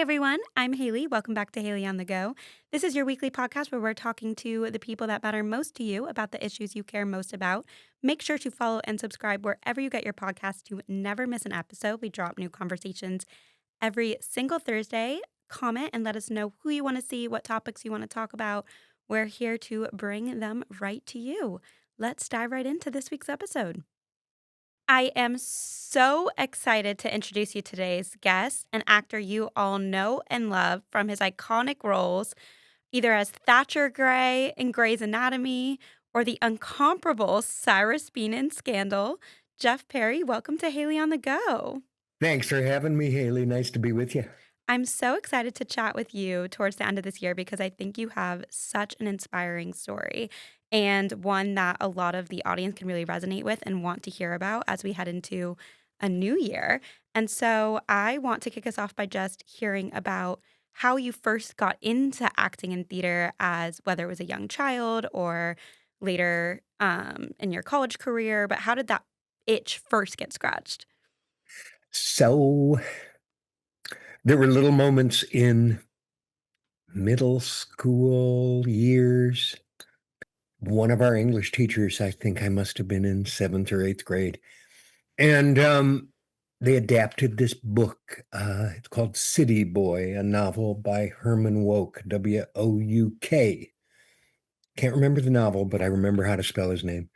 everyone. I'm Haley. Welcome back to Haley on the Go. This is your weekly podcast where we're talking to the people that matter most to you about the issues you care most about. Make sure to follow and subscribe wherever you get your podcast to never miss an episode. We drop new conversations every single Thursday. Comment and let us know who you want to see, what topics you want to talk about. We're here to bring them right to you. Let's dive right into this week's episode. I am so excited to introduce you to today's guest, an actor you all know and love from his iconic roles, either as Thatcher Grey in Grey's Anatomy or the incomparable Cyrus Beene in Scandal. Jeff Perry, welcome to Haley on the Go. Thanks for having me, Haley. Nice to be with you. I'm so excited to chat with you towards the end of this year because I think you have such an inspiring story and one that a lot of the audience can really resonate with and want to hear about as we head into a new year. And so I want to kick us off by just hearing about how you first got into acting in theater, as whether it was a young child or later in your college career. But how did that itch first get scratched? So there were little moments in middle school years. One of our English teachers, I think I must have been in seventh or eighth grade, and they adapted this book. It's called City Boy, a novel by Herman Wouk, Wouk. Can't remember the novel, but I remember how to spell his name.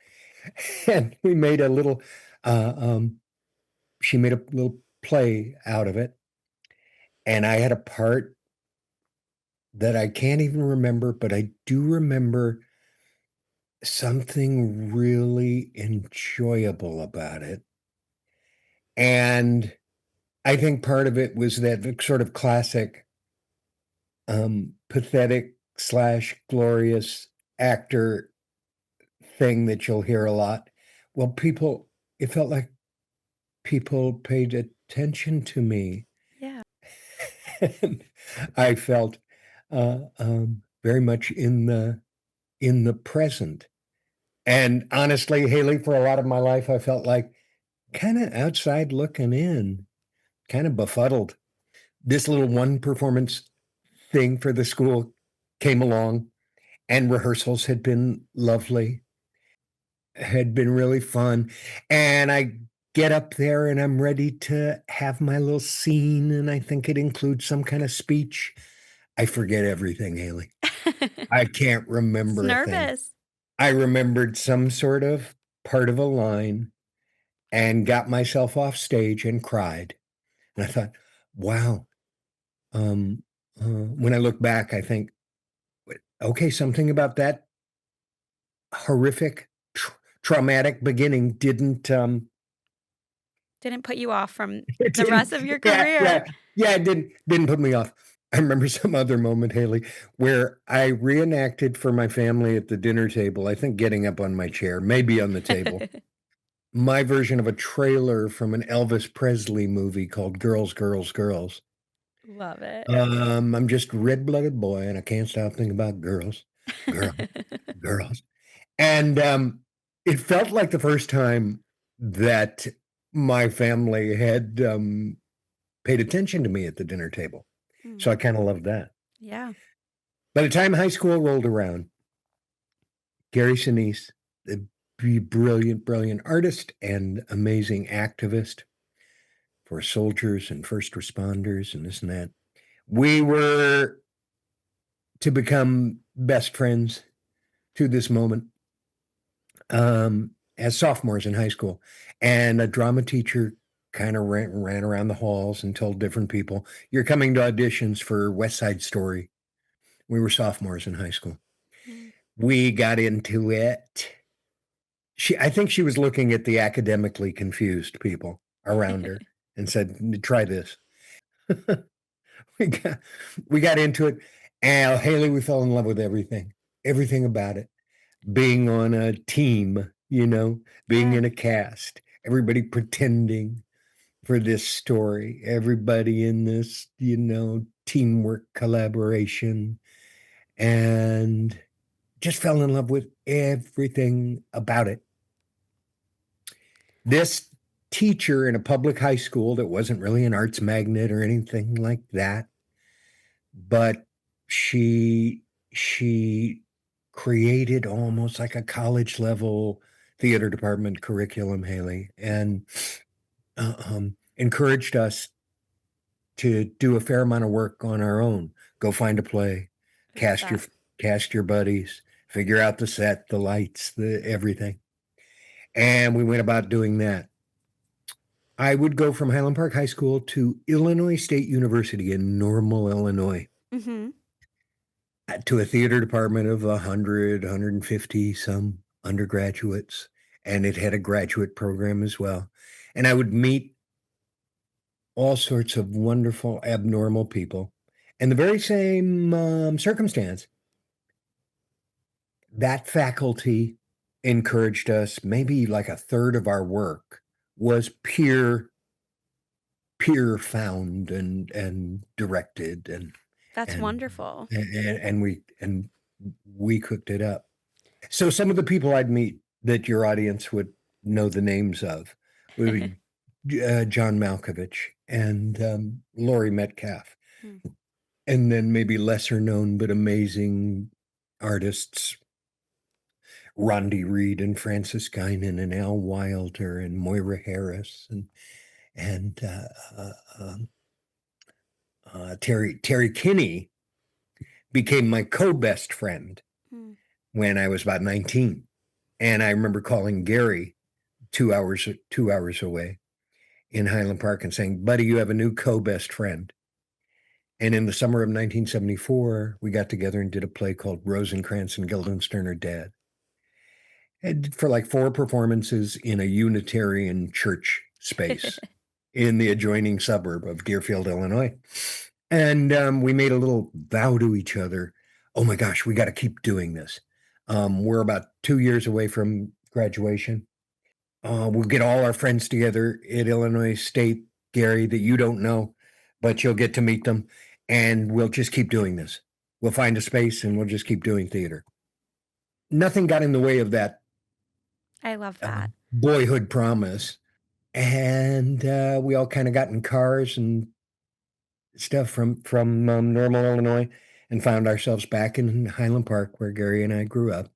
And we made a little, uh, um, she made a little play out of it. And I had a part that I can't even remember, but I do remember something really enjoyable about it. And I think part of it was that the sort of classic, pathetic slash glorious actor thing that you'll hear a lot. Well, it felt like people paid attention to me. Yeah. And I felt very much in the present. And honestly, Haley, for a lot of my life, I felt like kind of outside looking in, kind of befuddled. This little one performance thing for the school came along, and rehearsals had been lovely, had been really fun. And I get up there and I'm ready to have my little scene, and I think it includes some kind of speech. I forget everything, Haley. I can't It's remember a thing. nervous. I remembered some sort of part of a line and got myself off stage and cried. And I thought, wow. When I look back, I think, okay, something about that horrific, traumatic beginning didn't, Didn't put you off from it the didn't, rest of your yeah, career. yeah, yeah, it didn't put me off. I remember some other moment, Haley, where I reenacted for my family at the dinner table, I think getting up on my chair, maybe on the table, my version of a trailer from an Elvis Presley movie called Girls, Girls, Girls. Love it. I'm just a red-blooded boy, and I can't stop thinking about girls, girls, girls. And, it felt like the first time that my family had, paid attention to me at the dinner table. So Mm, I kinda loved that. yeah. By the time high school rolled around, Gary Sinise, the brilliant, brilliant artist and amazing activist for soldiers and first responders and this and that. We were to become best friends to this moment, as sophomores in high school. And a drama teacher kind of ran around the halls and told different people, "You're coming to auditions for West Side Story." We were sophomores in high school. Mm. We got into it. I think she was looking at the academically confused people around her and said, "Try this." we got we got into it, and Haley, we fell in love with everything about it. Being on a team, being Yeah. in a cast, everybody pretending for this story, everybody in this, teamwork, collaboration, and just fell in love with everything about it. This teacher in a public high school that wasn't really an arts magnet or anything like that but she she created almost like a college level theater department curriculum, Haley, and encouraged us to do a fair amount of work on our own. Go find a play, I love cast your that. cast your buddies, figure out the set, the lights, the everything. And we went about doing that. I would go from Highland Park High School to Illinois State University in Normal, Illinois, Mhm. to a theater department of 100, 150 some undergraduates, and it had a graduate program as well. And I would meet all sorts of wonderful, abnormal people. And the very same circumstance, that faculty encouraged us. Maybe like a third of our work was peer found and directed, That's and wonderful. we cooked it up. So some of the people I'd meet that your audience would know the names of would be John Malkovich and Laurie Metcalf, Mm. and then maybe lesser known but amazing artists, Rondi Reed and Francis Guinan and Al Wilder and Moira Harris and Terry Kinney became my co-best friend Mm. when I was about 19. And I remember calling Gary 2 hours away in Highland Park and saying, "Buddy, you have a new co-best friend." And in the summer of 1974, we got together and did a play called Rosencrantz and Guildenstern Are Dead. And for like 4 performances in a Unitarian church space in the adjoining suburb of Deerfield, Illinois. And we made a little vow to each other. Oh my gosh, we got to keep doing this. We're about 2 years away from graduation. We'll get all our friends together at Illinois State, Gary, that you don't know, but you'll get to meet them. And we'll just keep doing this. We'll find a space and we'll just keep doing theater. Nothing got in the way of that I love that. boyhood promise. And we all kind of got in cars and stuff from Normal, Illinois, and found ourselves back in Highland Park, where Gary and I grew up,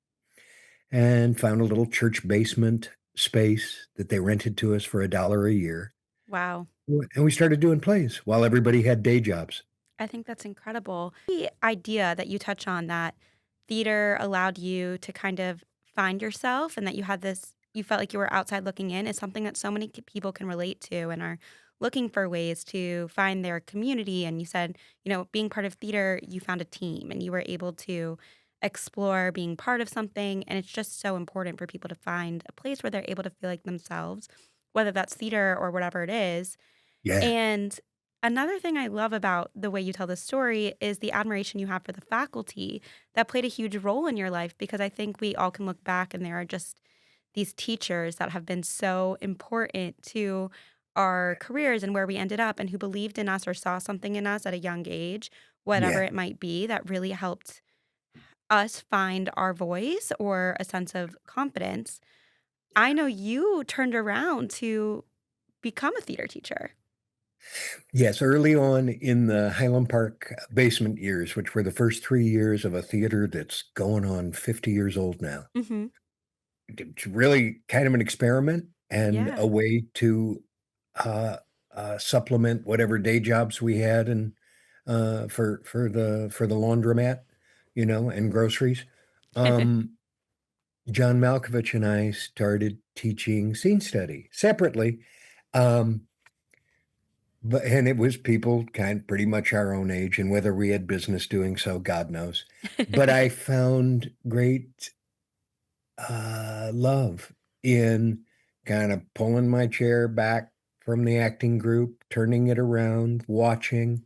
and found a little church basement space that they rented to us for $1 a year. Wow. And we started doing plays while everybody had day jobs. I think that's incredible. The idea that you touch on that theater allowed you to kind of find yourself and that you had this, you felt like you were outside looking in is something that so many people can relate to and are looking for ways to find their community. And you said, being part of theater, you found a team and you were able to explore being part of something. And it's just so important for people to find a place where they're able to feel like themselves, whether that's theater or whatever it is. Yeah. And another thing I love about the way you tell this story is the admiration you have for the faculty that played a huge role in your life because I think we all can look back and there are just these teachers that have been so important to our careers and where we ended up and who believed in us or saw something in us at a young age, whatever Yeah. it might be, that really helped us find our voice or a sense of confidence. I know you turned around to become a theater teacher. Yes, early on in the Highland Park basement years, which were the first 3 years of a theater that's going on 50 years old now. Mhm. It's really kind of an experiment and Yeah. a way to uh, supplement whatever day jobs we had and for the laundromat, and groceries. Um, John Malkovich and I started teaching scene study separately, um, and it was people kind pretty much our own age, and whether we had business doing so, God knows. But I found great love in kind of pulling my chair back from the acting group, turning it around, watching,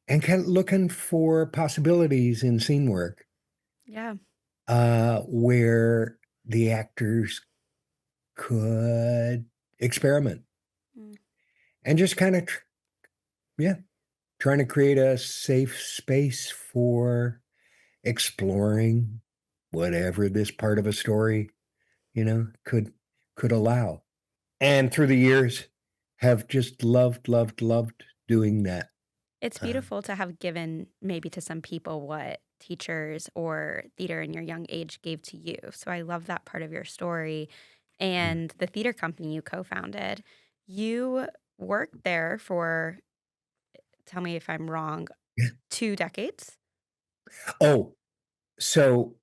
and kind of looking for possibilities in scene work Yeah. where the actors could experiment Mm. and just kind of, yeah, trying to create a safe space for exploring whatever this part of a story, could allow. And through the years, have just loved, loved, loved doing that. It's Um, beautiful to have given maybe to some people what teachers or theater in your young age gave to you. So I love that part of your story. mm. And the theater company you co founded, you worked there for, tell me if I'm wrong, 2 decades? Oh, so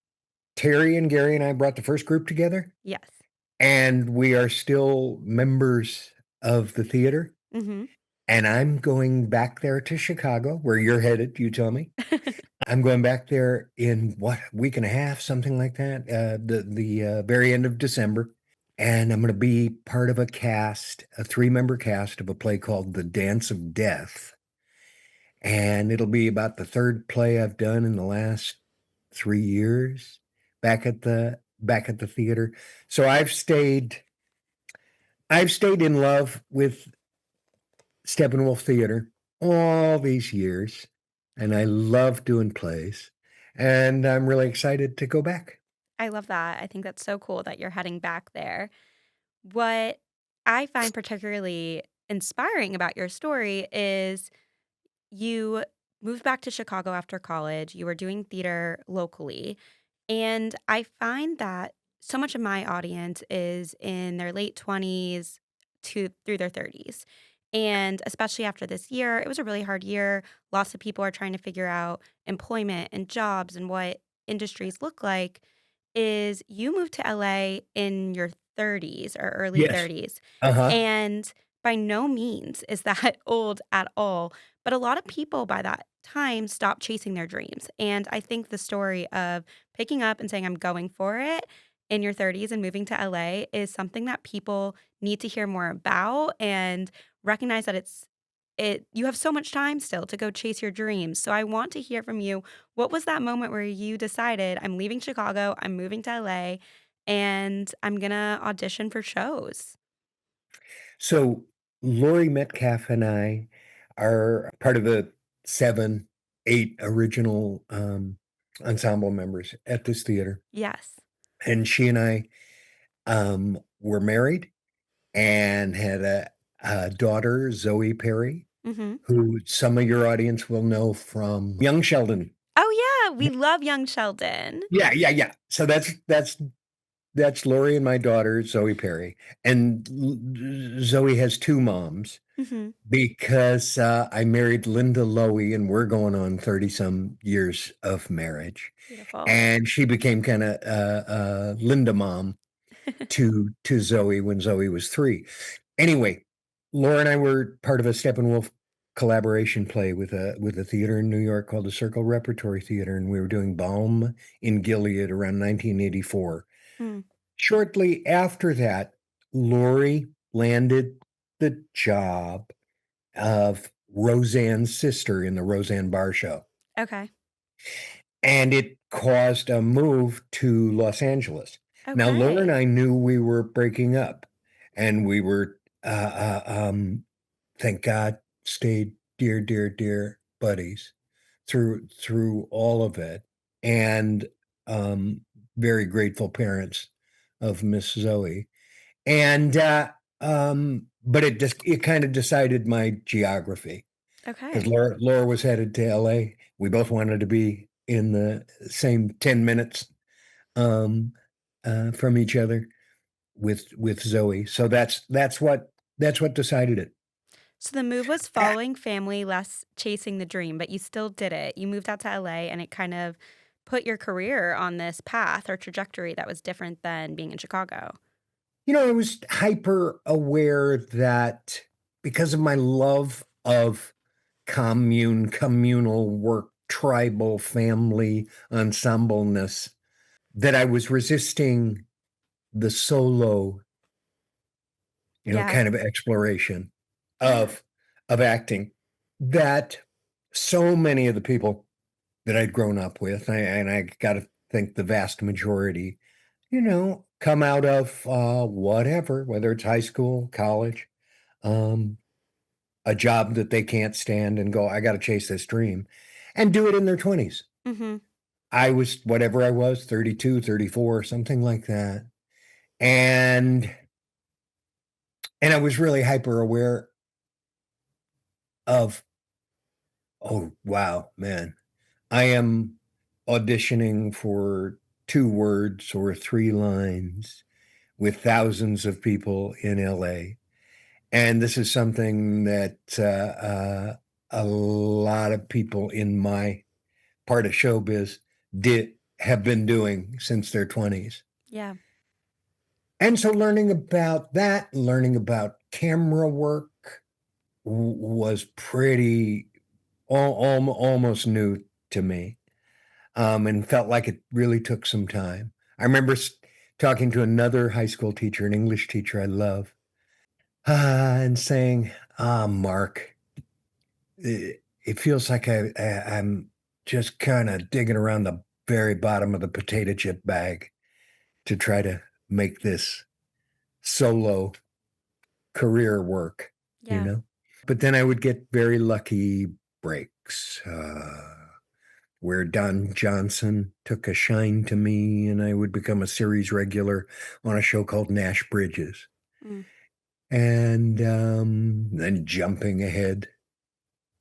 Terry and Gary and I brought the first group together, Yes. and we are still members of the theater, Hmm. and I'm going back there to Chicago, where you're headed, you tell me. I'm going back there in, what, a week and a half, something like that, very end of December, and I'm gonna be part of a three-member cast of a play called The Dance of Death, and it'll be about the 3rd play I've done in the last 3 years back at the theater. So I've stayed in love with Steppenwolf Theater all these years, and I love doing plays, and I'm really excited to go back. I love that. I think that's so cool that you're heading back there. What I find particularly inspiring about your story is you moved back to Chicago after college. You were doing theater locally. And I find that so much of my audience is in their late 20s to through their 30s. And especially after this year, it was a really hard year. Lots of people are trying to figure out employment and jobs and what industries look like. Is you moved to LA in your 30s or early Yes. 30s. Uh-huh. And by no means is that old at all. But a lot of people by that time stop chasing their dreams. And I think the story of picking up and saying, I'm going for it in your 30s and moving to LA is something that people need to hear more about and recognize that you have so much time still to go chase your dreams. So I want to hear from you. What was that moment where you decided, I'm leaving Chicago, I'm moving to LA, and I'm gonna audition for shows? So, Laurie Metcalf and I are part of the 7, 8 original, ensemble members at this theater, Yes. and she and I, were married and had a daughter, Zoe Perry, Hmm. who some of your audience will know from Young Sheldon. Oh yeah, we love young Sheldon. Yeah, yeah, yeah. So that's Lori and my daughter, Zoe Perry, and Zoe has 2 moms Hmm. because, I married Linda Lowy, and we're going on 30 some years of marriage, Beautiful. and she became kinda, Linda mom to Zoe when Zoe was 3. Anyway, Laura and I were part of a Steppenwolf collaboration play with a theater in New York called the Circle Repertory Theater, and we were doing Balm in Gilead around 1984. Mm, Shortly after that, Lori landed the job of Roseanne's sister in the Roseanne Barr Show, okay. and it caused a move to Los Angeles. Now, Laura and Okay. I knew we were breaking up, and we were, thank God, stayed dear, dear, dear buddies through all of it, and, um, very grateful parents of Miss Zoe. And, but it kinda decided my geography, 'cause Okay. Laura was headed to LA. We both wanted to be in the same 10 minutes, um, from each other with Zoe. So that's what decided it. So the move was Ah, following family, less chasing the dream, but you still did it. You moved out to LA and it kind of put your career on this path or trajectory that was different than being in Chicago. I was hyper aware that because of my love of communal work, tribal family ensembleness, that I was resisting the solo, Yes. kind of exploration Yeah. of acting that so many of the people that I'd grown up with, and I gotta think the vast majority, come out of, whatever, whether it's high school, college, um, a job that they can't stand and go, "I gotta chase this dream," and do it in their 20s. Mhm. I was whatever I was, 32, 34, something like that, and I was really hyper aware of Oh, wow, man. I am auditioning for 2 words or 3 lines with thousands of people in LA, and this is something that, a lot of people in my part of showbiz did have been doing since their 20s. Yeah. And so learning about that, learning about camera work was pretty almost new to me, and felt like it really took some time. I remember talking to another high school teacher, an English teacher I love, and saying, Mark, it feels like I'm just kind of digging around the very bottom of the potato chip bag to try to make this solo career work, you Yeah. know? But then I would get very lucky breaks, where Don Johnson took a shine to me and I would become a series regular on a show called Nash Bridges. Mm. And then jumping ahead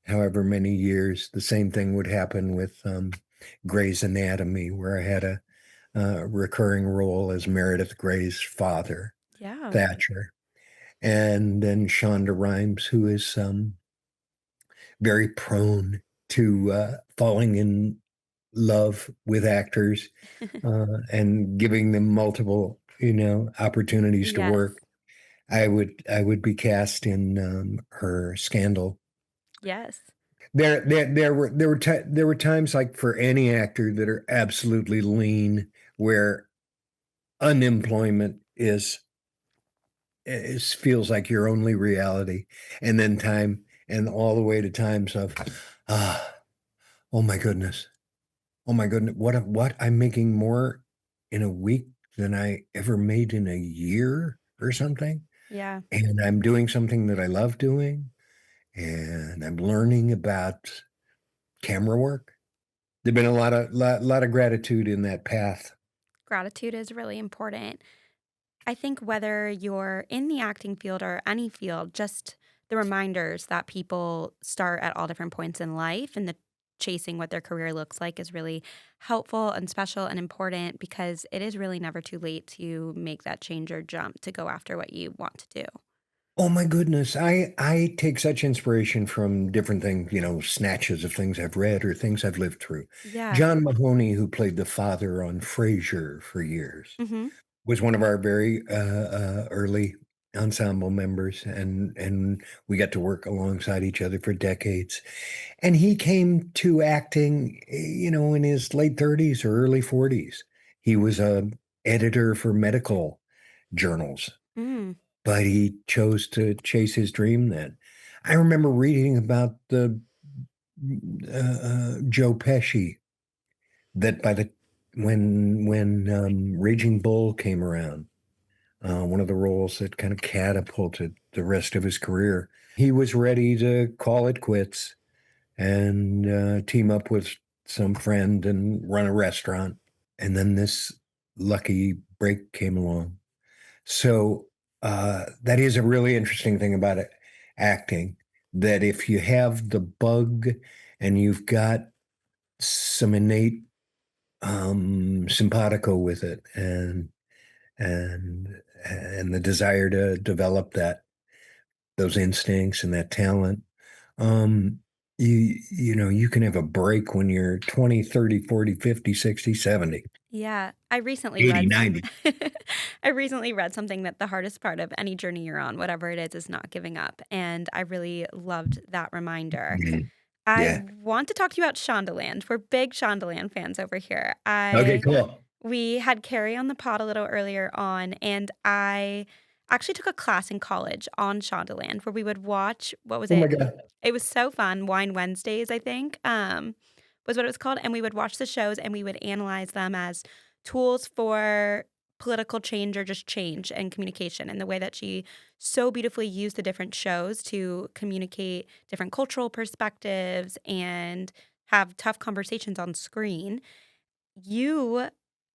however many years, the same thing would happen with Grey's Anatomy, where I had a recurring role as Meredith Grey's father, Yeah. Thatcher. And then Shonda Rhimes, who is very prone to falling in love with actors and giving them multiple, opportunities to Yes. work. I would be cast in her Scandal. Yes. There were times like for any actor that are absolutely lean, where unemployment is feels like your only reality, and then time and all the way to times of ah oh my goodness, oh my goodness, what I'm making more in a week than I ever made in a year or something, Yeah. and I'm doing something that I love doing, and I'm learning about camera work. There've been a lot of gratitude in that path. Gratitude is really important. I think whether you're in the acting field or any field, just the reminders that people start at all different points in life and the chasing what their career looks like is really helpful and special and important because it is really never too late to make that change or jump to go after what you want to do. Oh my goodness, I take such inspiration from different things, snatches of things I've read or things I've lived through. Yeah. John Mahoney, who played the father on Frasier for years, Hmm. was one of our very, early ensemble members, and we got to work alongside each other for decades, and he came to acting, in his late 30s or early 40s. He was a editor for medical journals, Mm. but he chose to chase his dream then. I remember reading about the, Joe Pesci, that by the when, Raging Bull came around, one of the roles that kind of catapulted the rest of his career. He was ready to call it quits and team up with some friend and run a restaurant. And then this lucky break came along. So that is a really interesting thing about it, acting, that if you have the bug and you've got some innate simpatico with it and the desire to develop those instincts and that talent, um, you can have a break when you're 20, 30, 40, 50, 60, 70, Yeah, I recently 80, read 90. I recently read something that the hardest part of any journey you're on, whatever it is not giving up, and I really loved that reminder. Mhm. I Yeah. want to talk to you about Shondaland. We're big Shondaland fans over here. Okay, I cool. We had Carrie on the pod a little earlier on, and I actually took a class in college on Shondaland where we would watch what was Oh my it? God. It was so fun. Wine Wednesdays, I think, was what it was called. And we would watch the shows and we would analyze them as tools for political change or just change and communication. And the way that she so beautifully used the different shows to communicate different cultural perspectives and have tough conversations on screen. You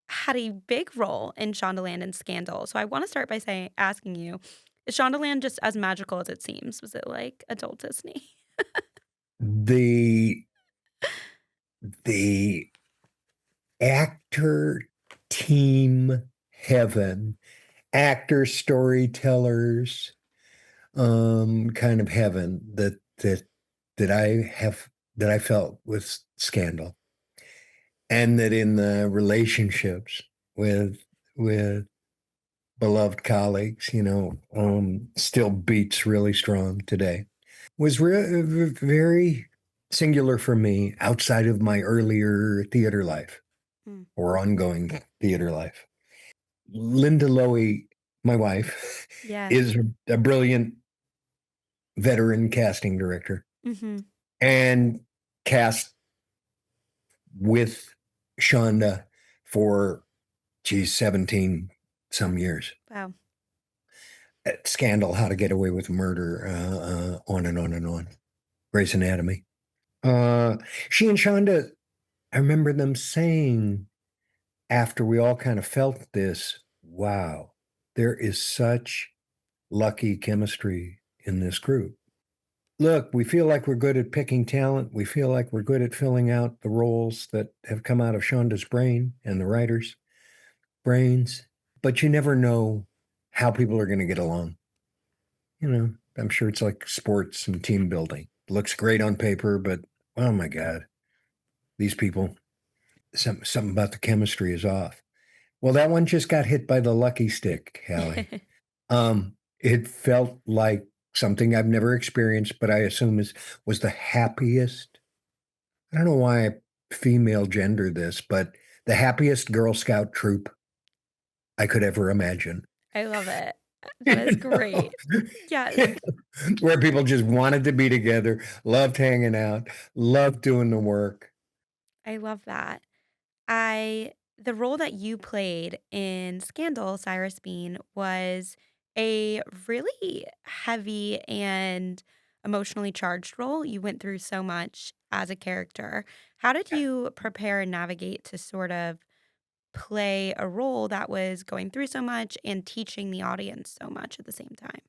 had a big role in Shondaland and Scandal. So I want to start by saying asking you, is Shondaland just as magical as it seems? Was it like adult Disney? the the actor team heaven, actor storytellers, kind of heaven that I felt with Scandal, and that in the relationships with with beloved colleagues, still beats really strong today. Was very singular for me outside of my earlier theater life Mm. or ongoing theater life. Linda Lowy, my wife, Yes. is a brilliant veteran casting director Mhm. and cast with Shonda for, geez, 17 some years. Wow. Scandal, How to Get Away with Murder, on and on and on. Grey's Anatomy. Uh, she and Shonda, I remember them saying after we all kind of felt this, wow, there is such lucky chemistry in this group. Look, we feel like we're good at picking talent. We feel like we're good at filling out the roles that have come out of Shonda's brain and the writers' brains, but you never know how people are going to get along. I'm sure it's like sports and team building. Looks great on paper, but oh my God, these people, something about the chemistry is off. Well, that one just got hit by the lucky stick, Hallie. It felt like something I've never experienced, but I assume was the happiest. I don't know why I female gender this, but the happiest Girl Scout troop I could ever imagine. I love it. That is You know? great. Yes. Where people just wanted to be together, loved hanging out, loved doing the work. I love that. I the role that you played in Scandal, Cyrus Beene, was a really heavy and emotionally charged role. You went through so much as a character. How did you prepare and navigate to sort of play a role that was going through so much and teaching the audience so much at the same time?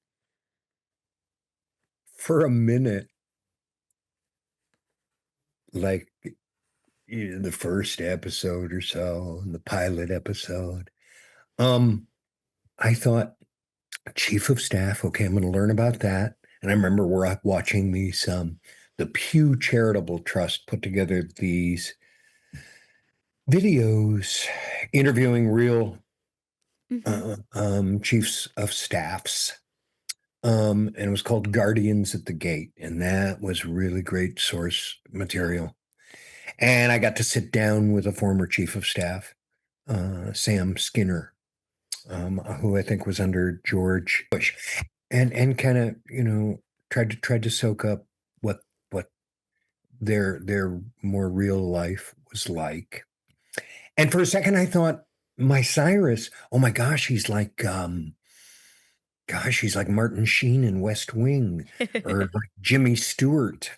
For a minute, like the first episode or so, the pilot episode, um, I thought, chief of staff, okay, I'm going to learn about that. And I remember we're watching the Pew Charitable Trust put together these videos interviewing real Mhm. chiefs of staffs. And it was called Guardians at the Gate. And that was really great source material. And I got to sit down with a former chief of staff, Sam Skinner, who I think was under George Bush, and kind of tried to soak up what their more real life was like. And for a second, I thought my Cyrus, oh my gosh, he's like Martin Sheen in West Wing, or like Jimmy Stewart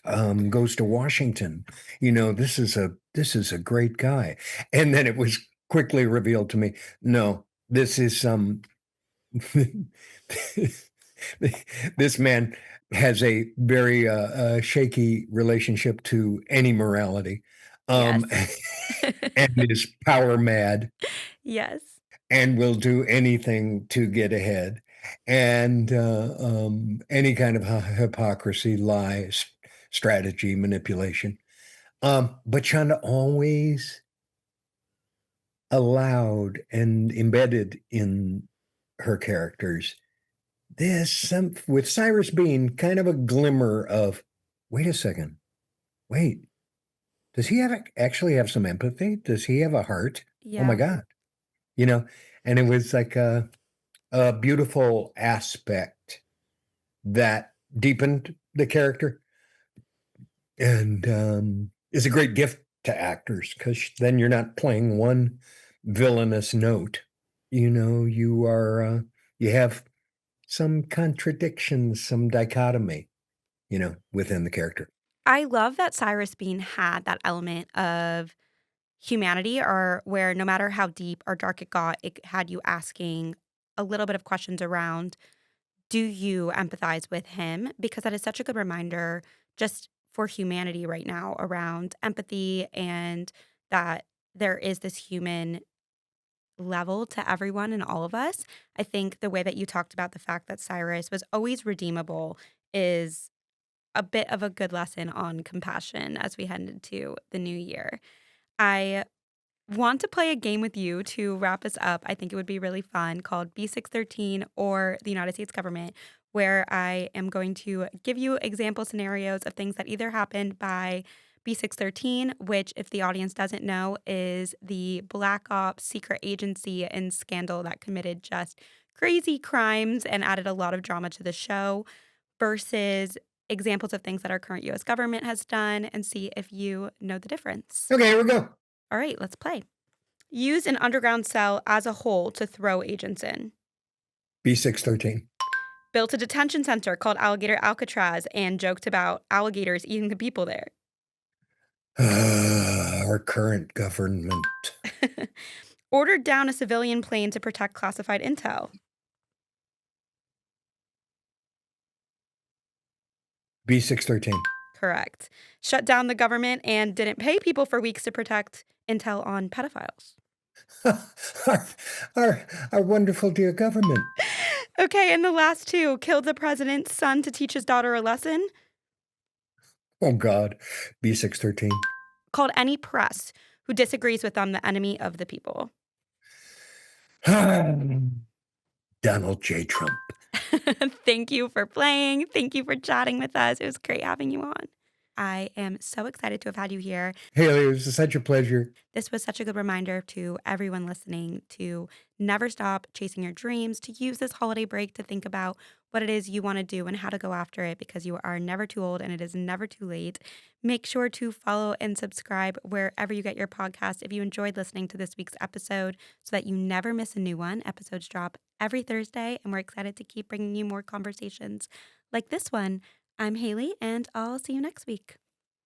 goes to Washington. This is a great guy. And then it was quickly revealed to me, no, this is this man has a very shaky relationship to any morality, Yes. um, and is power mad Yes. and will do anything to get ahead. And any kind of hypocrisy, lies, strategy, manipulation. But Chanda always allowed and embedded in her characters this some with Cyrus Beene kind of a glimmer of, wait a second, wait, does he actually have some empathy? Does he have a heart? Oh my Yeah. God, you know, and it was like a beautiful aspect that deepened the character and is a great gift to actors because then you're not playing one villainous note. You have some contradictions, some dichotomy, within the character. I love that Cyrus Beene had that element of humanity, or where no matter how deep or dark it got, it had you asking a little bit of questions around, do you empathize with him? Because that is such a good reminder just for humanity right now around empathy and that there is this human level to everyone and all of us. I think the way that you talked about the fact that Cyrus was always redeemable is a bit of a good lesson on compassion as we head into the new year. I want to play a game with you to wrap us up. I think it would be really fun called B613 or the United States government, where I am going to give you example scenarios of things that either happened by B613, which, if the audience doesn't know, is the Black Ops secret agency and scandal that committed just crazy crimes and added a lot of drama to the show, versus examples of things that our current US government has done and see if you know the difference. Okay, here we go. All right, let's play. Use an underground cell as a whole to throw agents in. B613. Built a detention center called Alligator Alcatraz and joked about alligators eating the people there. Our current government. Ordered down a civilian plane to protect classified intel. B613. Correct. Shut down the government and didn't pay people for weeks to protect intel on pedophiles. our, our, our wonderful dear government. Okay, and the last two killed the president's son to teach his daughter a lesson. Oh, God. B613. Called any press who disagrees with them the enemy of the people. Donald J. Trump. Thank you for playing. Thank you for chatting with us. It was great having you on. I am so excited to have had you here. Haley, it was such a pleasure. This was such a good reminder to everyone listening to never stop chasing your dreams, to use this holiday break to think about what it is you want to do and how to go after it because you are never too old and it is never too late. Make sure to follow and subscribe wherever you get your podcast if you enjoyed listening to this week's episode so that you never miss a new one. Episodes drop every Thursday, and we're excited to keep bringing you more conversations like this one. I'm Haley, and I'll see you next week.